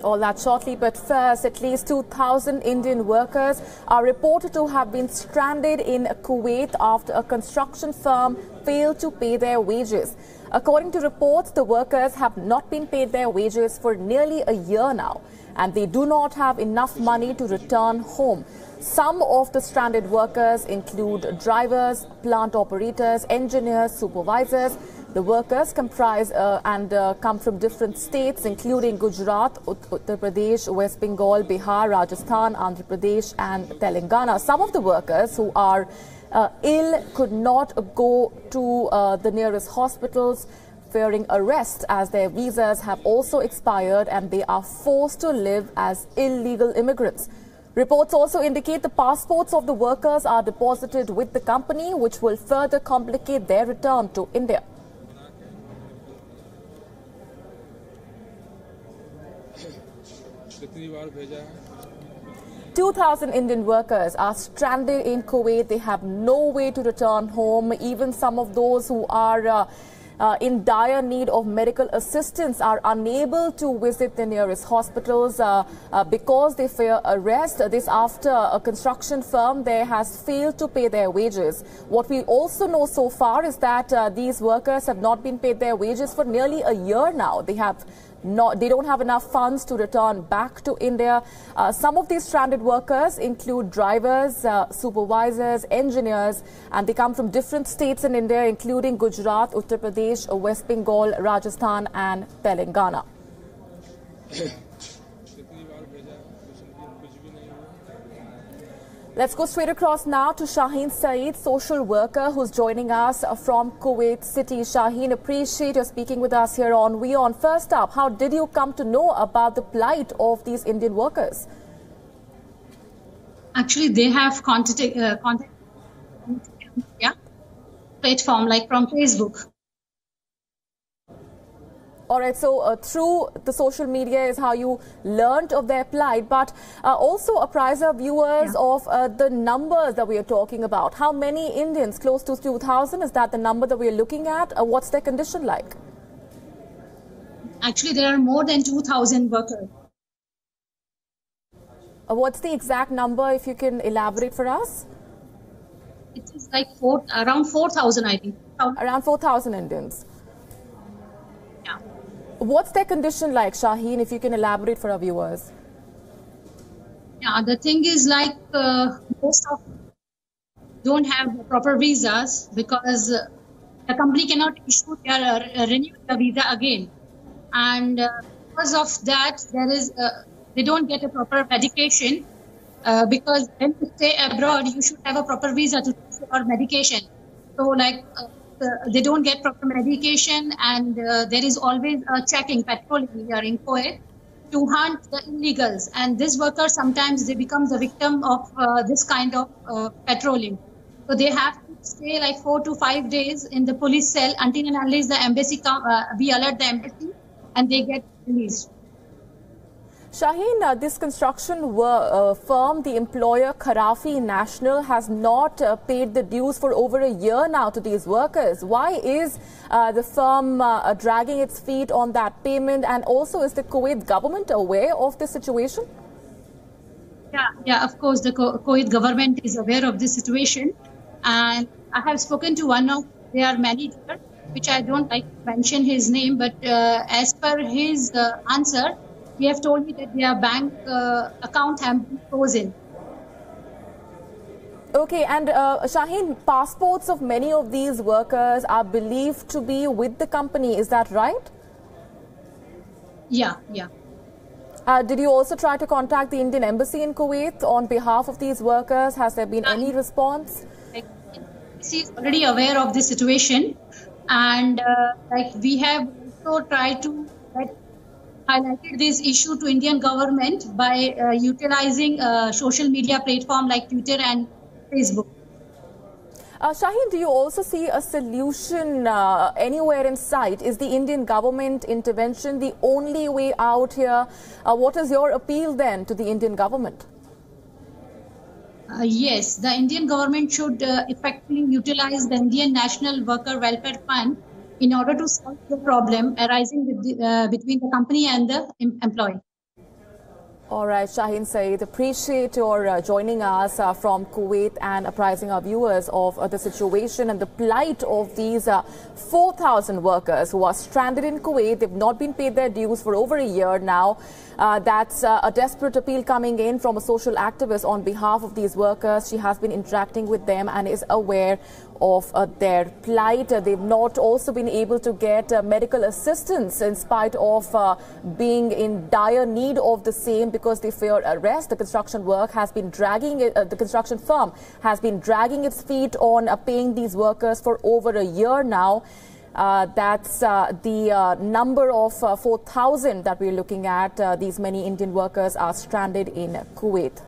All that shortly, but first, at least 2,000 Indian workers are reported to have been stranded in Kuwait after a construction firm failed to pay their wages. According to reports, the workers have not been paid their wages for nearly a year now, and they do not have enough money to return home. Some of the stranded workers include drivers, plant operators, engineers, supervisors. The workers comprise and come from different states, including Gujarat, Uttar Pradesh, West Bengal, Bihar, Rajasthan, Andhra Pradesh and Telangana. Some of the workers who are ill could not go to the nearest hospitals, fearing arrest as their visas have also expired and they are forced to live as illegal immigrants. Reports also indicate the passports of the workers are deposited with the company, which will further complicate their return to India. "2,000 Indian workers are stranded in Kuwait. They have no way to return home. Even some of those who are in dire need of medical assistance are unable to visit the nearest hospitals because they fear arrest. This after a construction firm there has failed to pay their wages. What we also know so far is that these workers have not been paid their wages for nearly a year now. They don't have enough funds to return back to India. Some of these stranded workers include drivers, supervisors, engineers, and they come from different states in India, including Gujarat, Uttar Pradesh, West Bengal, Rajasthan and Telangana. Let's go straight across now to Shaheen Saeed, social worker who's joining us from Kuwait City. Shaheen, appreciate your speaking with us here on WION. First up, how did you come to know about the plight of these Indian workers? Actually, they have contacted platform like from Facebook. All right, so through the social media is how you learned of their plight, but also apprise our viewers of the numbers that we are talking about. How many Indians? Close to 2,000? Is that the number that we are looking at? What's their condition like? Actually, there are more than 2,000 workers. What's the exact number, if you can elaborate for us? It is like around 4,000, I think. Around 4,000 Indians. Yeah. What's their condition like, Shaheen, if you can elaborate for our viewers? Yeah, the thing is like most of them don't have proper visas because the company cannot issue renew the visa again. And because of that, they don't get a proper medication because when you stay abroad, you should have a proper visa to take your medication. So like they don't get proper medication, and there is always a checking, patrolling here in Kuwait to hunt the illegals. And these workers, sometimes they become the victim of this kind of patrolling. So they have to stay like 4 to 5 days in the police cell until and unless the embassy we alert the embassy and they get released. Shaheen, this construction firm, the employer Kharafi National, has not paid the dues for over a year now to these workers. Why is the firm dragging its feet on that payment? And also, is the Kuwait government aware of this situation? Yeah, of course, the Kuwait government is aware of this situation. And I have spoken to one of their manager, which I don't like to mention his name, but as per his answer, he have told me that their bank account have been frozen. Okay, and Shaheen, passports of many of these workers are believed to be with the company. Is that right? Yeah. Did you also try to contact the Indian embassy in Kuwait on behalf of these workers? Has there been any response? She is already aware of the situation, and we have also tried to highlighted this issue to Indian government by utilizing social media platform like Twitter and Facebook. Shaheen, do you also see a solution anywhere in sight? Is the Indian government intervention the only way out here? What is your appeal then to the Indian government? Yes, the Indian government should effectively utilize the Indian National Worker Welfare Fund in order to solve the problem arising between the company and the employee. All right, Shaheen Saeed, appreciate your joining us from Kuwait and apprising our viewers of the situation and the plight of these 4,000 workers who are stranded in Kuwait. They've not been paid their dues for over a year now. That's a desperate appeal coming in from a social activist on behalf of these workers. She has been interacting with them and is aware of their plight. They've not also been able to get medical assistance in spite of being in dire need of the same because they fear arrest. The construction work has been dragging the construction firm has been dragging its feet on paying these workers for over a year now. That's the number of 4,000 that we're looking at. These many Indian workers are stranded in Kuwait.